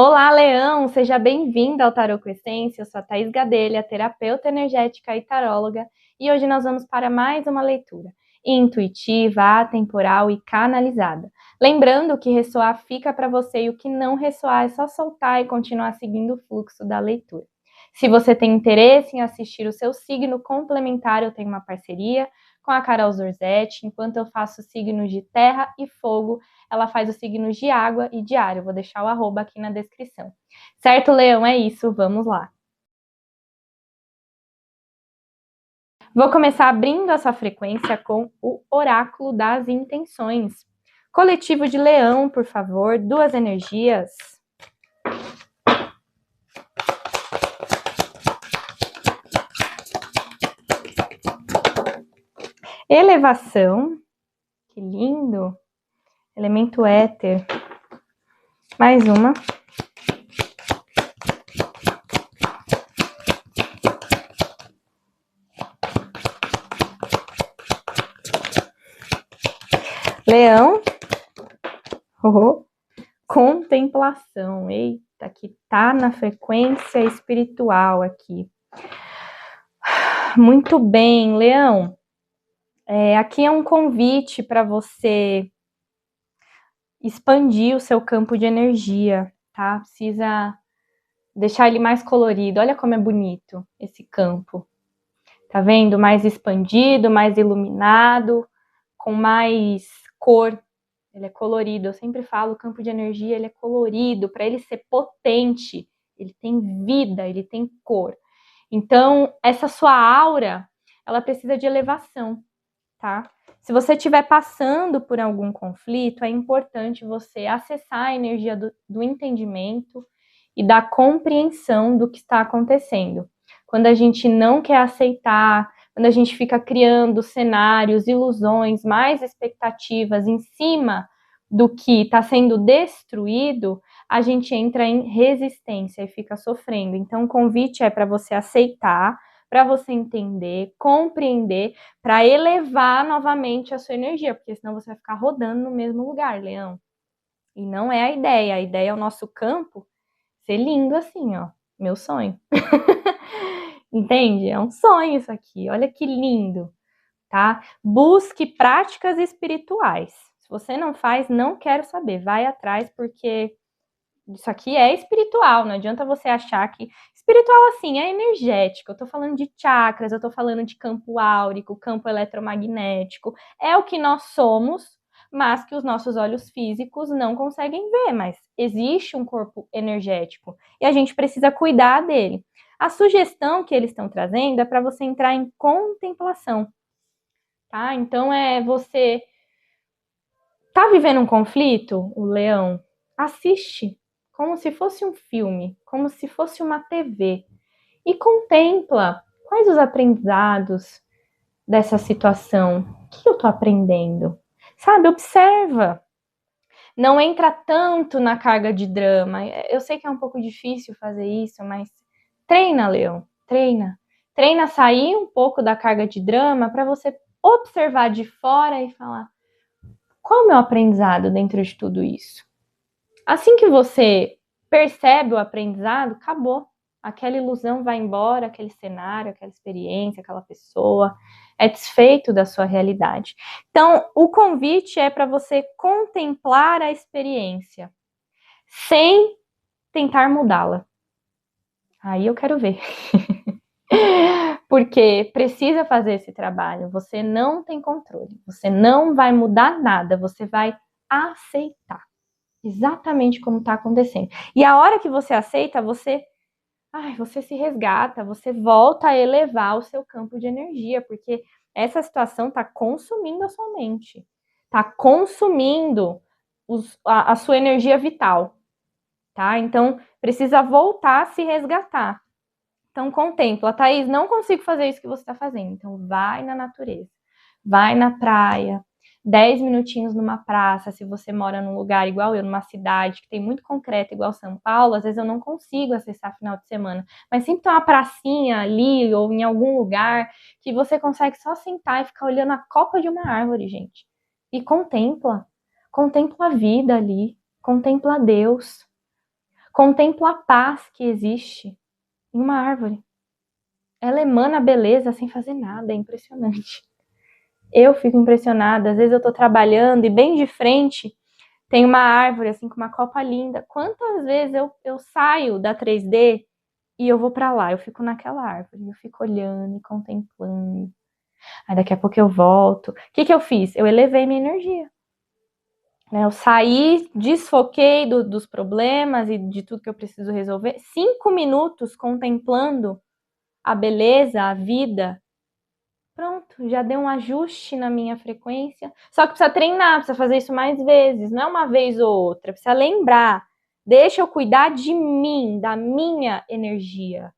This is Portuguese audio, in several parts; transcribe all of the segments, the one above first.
Olá, Leão! Seja bem-vinda ao Tarô com Essência. Eu sou a Thaís Gadelha, terapeuta energética e taróloga, e hoje nós vamos para mais uma leitura intuitiva, atemporal e canalizada. Lembrando que ressoar fica para você e o que não ressoar é só soltar e continuar seguindo o fluxo da leitura. Se você tem interesse em assistir o seu signo complementar, eu tenho uma parceria com a Carol Zorzetti. Enquanto eu faço signos de terra e fogo, ela faz os signos de água e de ar. Eu vou deixar o arroba aqui na descrição. Certo, Leão? É isso, vamos lá. Vou começar abrindo essa frequência com o Oráculo das Intenções. Coletivo de Leão, por favor, duas energias. Elevação, que lindo. Elemento éter. Mais uma. Leão. Contemplação. Eita, que tá na frequência espiritual aqui. Muito bem, Leão. Aqui é um convite para você expandir o seu campo de energia, tá? Precisa deixar ele mais colorido. Olha como é bonito esse campo. Tá vendo? Mais expandido, mais iluminado, com mais cor. Ele é colorido. Eu sempre falo, o campo de energia, ele é colorido. Para ele ser potente, ele tem vida, ele tem cor. Então, essa sua aura, ela precisa de elevação, tá? Se você estiver passando por algum conflito, é importante você acessar a energia do entendimento e da compreensão do que está acontecendo. Quando a gente não quer aceitar, quando a gente fica criando cenários, ilusões, mais expectativas em cima do que está sendo destruído, a gente entra em resistência e fica sofrendo. Então, o convite é para você aceitar, para você entender, compreender, para elevar novamente a sua energia, porque senão você vai ficar rodando no mesmo lugar, Leão. E não é a ideia é o nosso campo ser lindo assim, ó, meu sonho. Entende? É um sonho isso aqui, olha que lindo, tá? Busque práticas espirituais. Se você não faz, não quero saber, vai atrás, porque isso aqui é espiritual, não adianta você achar que... Espiritual, assim, é energético. Eu tô falando de chakras, eu tô falando de campo áurico, campo eletromagnético. É o que nós somos, mas que os nossos olhos físicos não conseguem ver. Mas existe um corpo energético e a gente precisa cuidar dele. A sugestão que eles estão trazendo é para você entrar em contemplação, tá? Então, você... Tá vivendo um conflito, o leão? Assiste como se fosse um filme, como se fosse uma TV, e contempla quais os aprendizados dessa situação. O que eu tô aprendendo? Sabe, observa. Não entra tanto na carga de drama. Eu sei que é um pouco difícil fazer isso, mas treina, Leão, treina. Treina a sair um pouco da carga de drama para você observar de fora e falar: qual é o meu aprendizado dentro de tudo isso? Assim que você percebe o aprendizado, acabou. Aquela ilusão vai embora, aquele cenário, aquela experiência, aquela pessoa é desfeito da sua realidade. Então, o convite é para você contemplar a experiência sem tentar mudá-la. Aí eu quero ver. Porque precisa fazer esse trabalho. Você não tem controle. Você não vai mudar nada. Você vai aceitar exatamente como está acontecendo. E a hora que você aceita, você se resgata, você volta a elevar o seu campo de energia, porque essa situação está consumindo a sua mente, está consumindo a sua energia vital, tá? Então, precisa voltar a se resgatar. Então, contempla. Thaís, não consigo fazer isso que você está fazendo. Então, vai na natureza, vai na praia, 10 minutinhos numa praça. Se você mora num lugar igual eu, numa cidade que tem muito concreto igual São Paulo, às vezes eu não consigo acessar final de semana, mas sempre tem uma pracinha ali ou em algum lugar que você consegue só sentar e ficar olhando a copa de uma árvore, gente. E contempla a vida ali, contempla Deus, Contemplo a paz que existe em uma árvore. Ela emana a beleza sem fazer nada, é impressionante. Eu fico impressionada, às vezes eu tô trabalhando e bem de frente tem uma árvore, assim, com uma copa linda. Quantas vezes eu saio da 3D e eu vou pra lá, eu fico naquela árvore, eu fico olhando e contemplando. Aí daqui a pouco eu volto. O que eu fiz? Eu elevei minha energia. Eu saí, desfoquei dos problemas e de tudo que eu preciso resolver. 5 minutos contemplando a beleza, a vida. Pronto, já deu um ajuste na minha frequência. Só que precisa treinar, precisa fazer isso mais vezes. Não é uma vez ou outra. Precisa lembrar. Deixa eu cuidar de mim, da minha energia.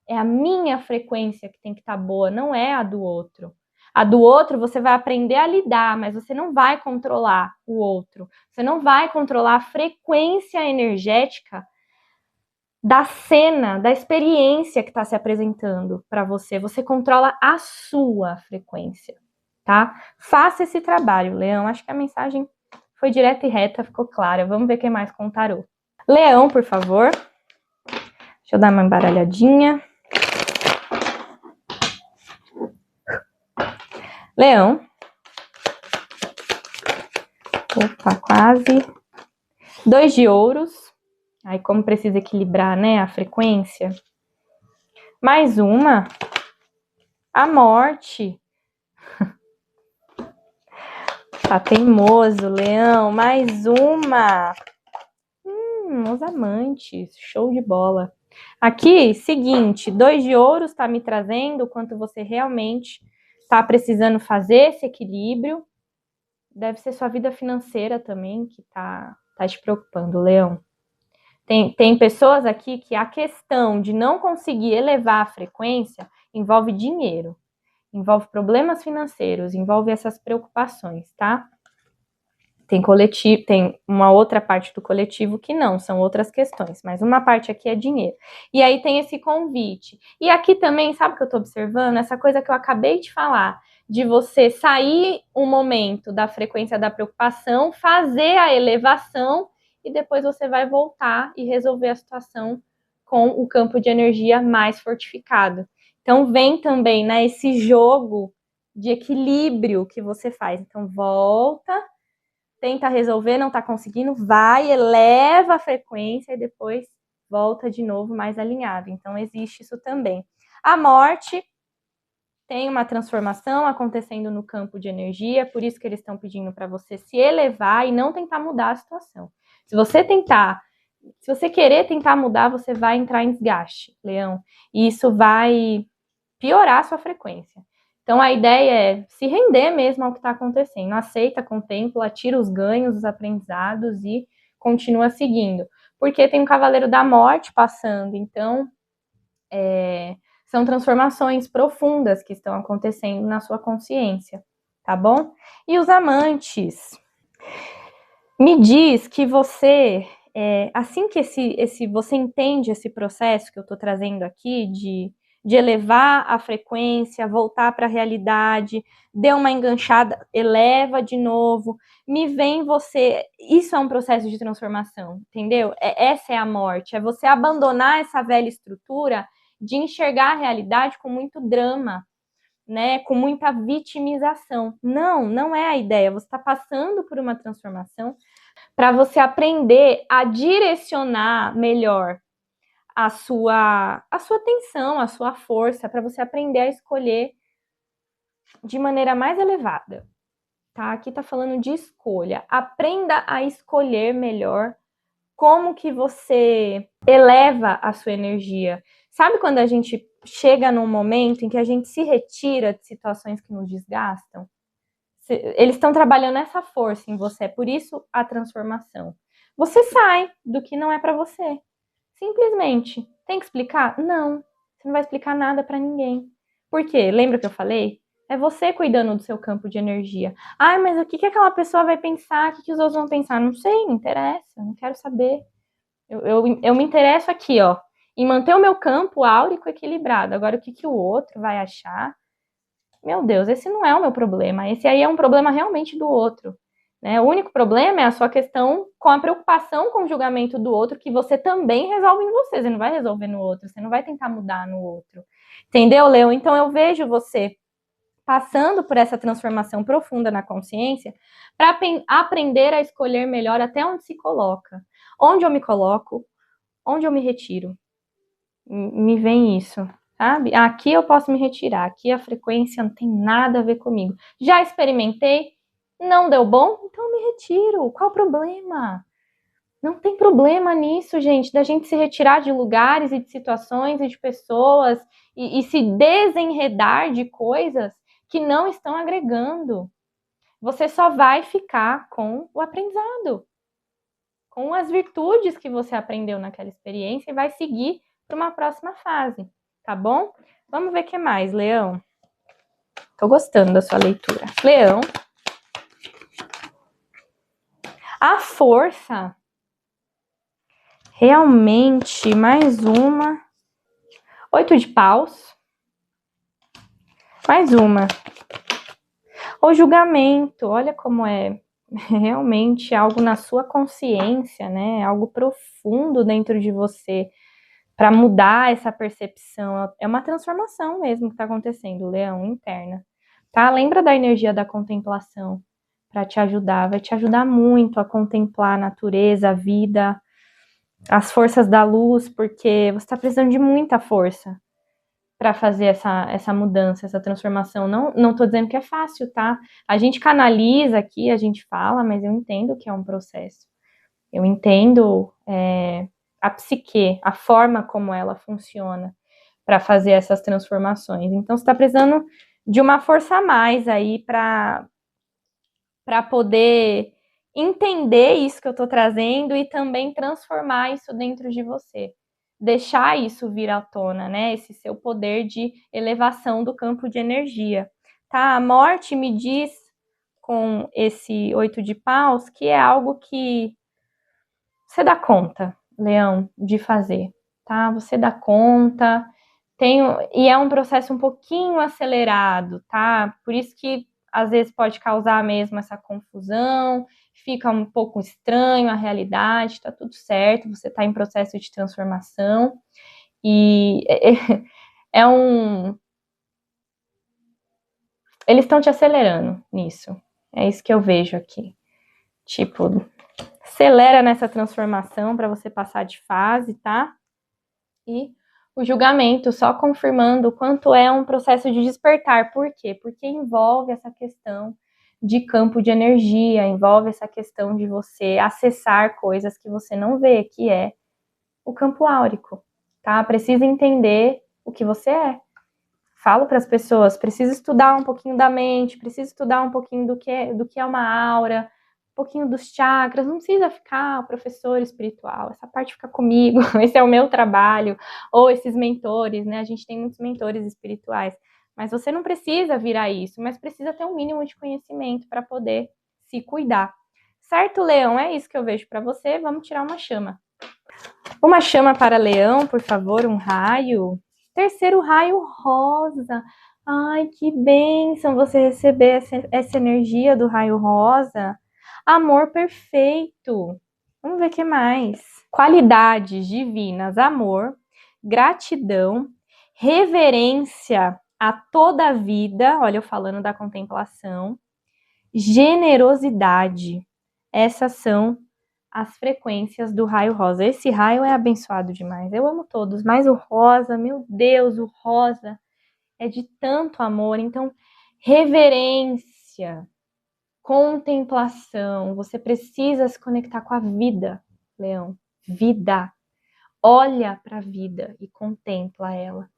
É a minha frequência que tem que estar boa, não é a do outro. A do outro você vai aprender a lidar, mas você não vai controlar o outro. Você não vai controlar a frequência energética da cena, da experiência que está se apresentando para você. Você controla a sua frequência, tá? Faça esse trabalho, Leão. Acho que a mensagem foi direta e reta, ficou clara. Vamos ver quem mais com o tarô. Leão, por favor. Deixa eu dar uma embaralhadinha. Leão. Opa, quase. 2 de ouros. Aí, como precisa equilibrar, né, a frequência. Mais uma. A morte. Tá teimoso, Leão. Mais uma. Os amantes. Show de bola. Aqui, seguinte. 2 de ouros tá me trazendo o quanto você realmente tá precisando fazer esse equilíbrio. Deve ser sua vida financeira também que tá te preocupando, Leão. Tem pessoas aqui que a questão de não conseguir elevar a frequência envolve dinheiro, envolve problemas financeiros, envolve essas preocupações, tá? Tem uma outra parte do coletivo que não, são outras questões, mas uma parte aqui é dinheiro. E aí tem esse convite. E aqui também, sabe o que eu tô observando? Essa coisa que eu acabei de falar, de você sair um momento da frequência da preocupação, fazer a elevação e depois você vai voltar e resolver a situação com o campo de energia mais fortificado. Então vem também, né, esse jogo de equilíbrio que você faz. Então volta, tenta resolver, não tá conseguindo, vai, eleva a frequência e depois volta de novo mais alinhado. Então existe isso também. A morte tem uma transformação acontecendo no campo de energia, por isso que eles estão pedindo para você se elevar e não tentar mudar a situação. Se você querer tentar mudar, você vai entrar em desgaste, Leão, e isso vai piorar a sua frequência. Então a ideia é se render mesmo ao que está acontecendo, aceita, contempla, tira os ganhos, os aprendizados e continua seguindo. Porque tem um Cavaleiro da Morte passando, então são transformações profundas que estão acontecendo na sua consciência, tá bom? E os amantes, me diz que você, assim que você entende esse processo que eu estou trazendo aqui de elevar a frequência, voltar para a realidade, deu uma enganchada, eleva de novo, me vem você, isso é um processo de transformação, entendeu? Essa é a morte, é você abandonar essa velha estrutura de enxergar a realidade com muito drama, né, com muita vitimização. Não é a ideia, você está passando por uma transformação para você aprender a direcionar melhor a sua atenção, a sua força, para você aprender a escolher de maneira mais elevada, tá? Aqui tá falando de escolha. Aprenda a escolher melhor como que você eleva a sua energia. Sabe quando a gente chega num momento em que a gente se retira de situações que nos desgastam? Eles estão trabalhando essa força em você, por isso a transformação. Você sai do que não é para você. Simplesmente. Tem que explicar? Não. Você não vai explicar nada para ninguém. Por quê? Lembra que eu falei? É você cuidando do seu campo de energia. Ai, mas o que aquela pessoa vai pensar? O que os outros vão pensar? Não sei, não interessa. Não quero saber. Eu me interesso aqui, ó, em manter o meu campo áurico equilibrado. Agora, o que o outro vai achar? Meu Deus, esse não é o meu problema. Esse aí é um problema realmente do outro. né? O único problema é a sua questão com a preocupação com o julgamento do outro, que você também resolve em você. Você não vai resolver no outro, você não vai tentar mudar no outro. Entendeu, Leo? Então eu vejo você passando por essa transformação profunda na consciência para aprender a escolher melhor até onde se coloca. Onde eu me coloco, onde eu me retiro. Me vem isso, sabe? Aqui eu posso me retirar, aqui a frequência não tem nada a ver comigo. Já experimentei, não deu bom, então eu me retiro. Qual o problema? Não tem problema nisso, gente, da gente se retirar de lugares e de situações e de pessoas e se desenredar de coisas que não estão agregando. Você só vai ficar com o aprendizado, com as virtudes que você aprendeu naquela experiência e vai seguir para uma próxima fase, tá bom? Vamos ver o que mais, Leão. Tô gostando da sua leitura. Leão. A força. Realmente, mais uma. 8 de paus. Mais uma. O julgamento. Olha como é realmente algo na sua consciência, né? Algo profundo dentro de você para mudar essa percepção. É uma transformação mesmo que está acontecendo, Leão, interna. Tá? Lembra da energia da contemplação para te ajudar. Vai te ajudar muito a contemplar a natureza, a vida, as forças da luz, porque você está precisando de muita força para fazer essa mudança, essa transformação. Não estou dizendo que é fácil, tá? A gente canaliza aqui, a gente fala, mas eu entendo que é um processo. Eu entendo a psique, a forma como ela funciona para fazer essas transformações. Então, você está precisando de uma força a mais aí para poder entender isso que eu estou trazendo e também transformar isso dentro de você. Deixar isso vir à tona, né? Esse seu poder de elevação do campo de energia. Tá? A morte me diz, com esse 8 de paus, que é algo que você dá conta, Leão, de fazer, tá? Você dá conta, e é um processo um pouquinho acelerado, tá? Por isso que às vezes pode causar mesmo essa confusão, fica um pouco estranho a realidade, tá tudo certo, você tá em processo de transformação, e é um... Eles estão te acelerando nisso, é isso que eu vejo aqui. Tipo, acelera nessa transformação para você passar de fase, tá? E o julgamento, só confirmando o quanto é um processo de despertar. Por quê? Porque envolve essa questão de campo de energia, envolve essa questão de você acessar coisas que você não vê, que é o campo áurico, tá? Precisa entender o que você é. Falo para as pessoas, precisa estudar um pouquinho da mente, precisa estudar um pouquinho do que é uma aura, um pouquinho dos chakras, não precisa ficar professor espiritual, essa parte fica comigo, esse é o meu trabalho, ou esses mentores, né? A gente tem muitos mentores espirituais, mas você não precisa virar isso, mas precisa ter um mínimo de conhecimento para poder se cuidar. Certo, Leão? É isso que eu vejo para você. Vamos tirar uma chama. Uma chama para Leão, por favor, um raio. Terceiro raio rosa. Ai, que bênção você receber essa energia do raio rosa. Amor perfeito. Vamos ver o que mais. Qualidades divinas, amor, gratidão, reverência a toda a vida. Olha, eu falando da contemplação. Generosidade. Essas são as frequências do raio rosa. Esse raio é abençoado demais. Eu amo todos, mas o rosa, meu Deus, o rosa é de tanto amor. Então, reverência, contemplação. Você precisa se conectar com a vida, Leão. Vida. Olha para a vida e contempla ela.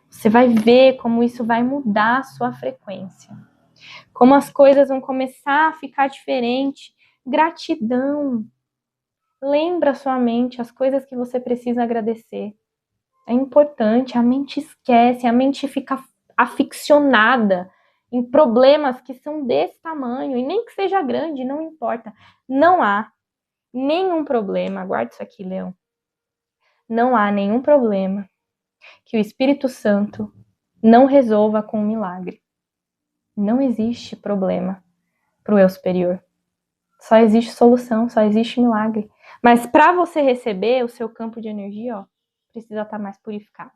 Você vai ver como isso vai mudar a sua frequência. Como as coisas vão começar a ficar diferente. Gratidão. Lembra sua mente as coisas que você precisa agradecer. É importante, a mente esquece, a mente fica aficionada em problemas que são desse tamanho, e nem que seja grande, não importa. Não há nenhum problema, guarda isso aqui, Leão. Não há nenhum problema que o Espírito Santo não resolva com um milagre. Não existe problema para o eu superior. Só existe solução, só existe milagre. Mas para você receber, o seu campo de energia, ó, precisa estar mais purificado.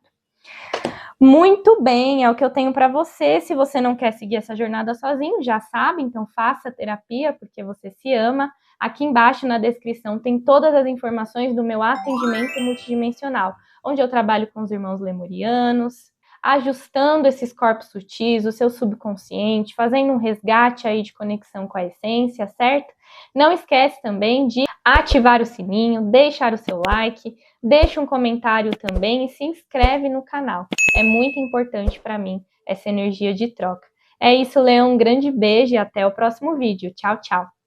Muito bem, é o que eu tenho para você. Se você não quer seguir essa jornada sozinho, já sabe, então faça terapia, porque você se ama. Aqui embaixo na descrição tem todas as informações do meu atendimento multidimensional, onde eu trabalho com os irmãos lemurianos, ajustando esses corpos sutis, o seu subconsciente, fazendo um resgate aí de conexão com a essência, certo? Não esquece também de ativar o sininho, deixar o seu like, deixa um comentário também e se inscreve no canal. É muito importante para mim essa energia de troca. É isso, Leão. Um grande beijo e até o próximo vídeo. Tchau, tchau.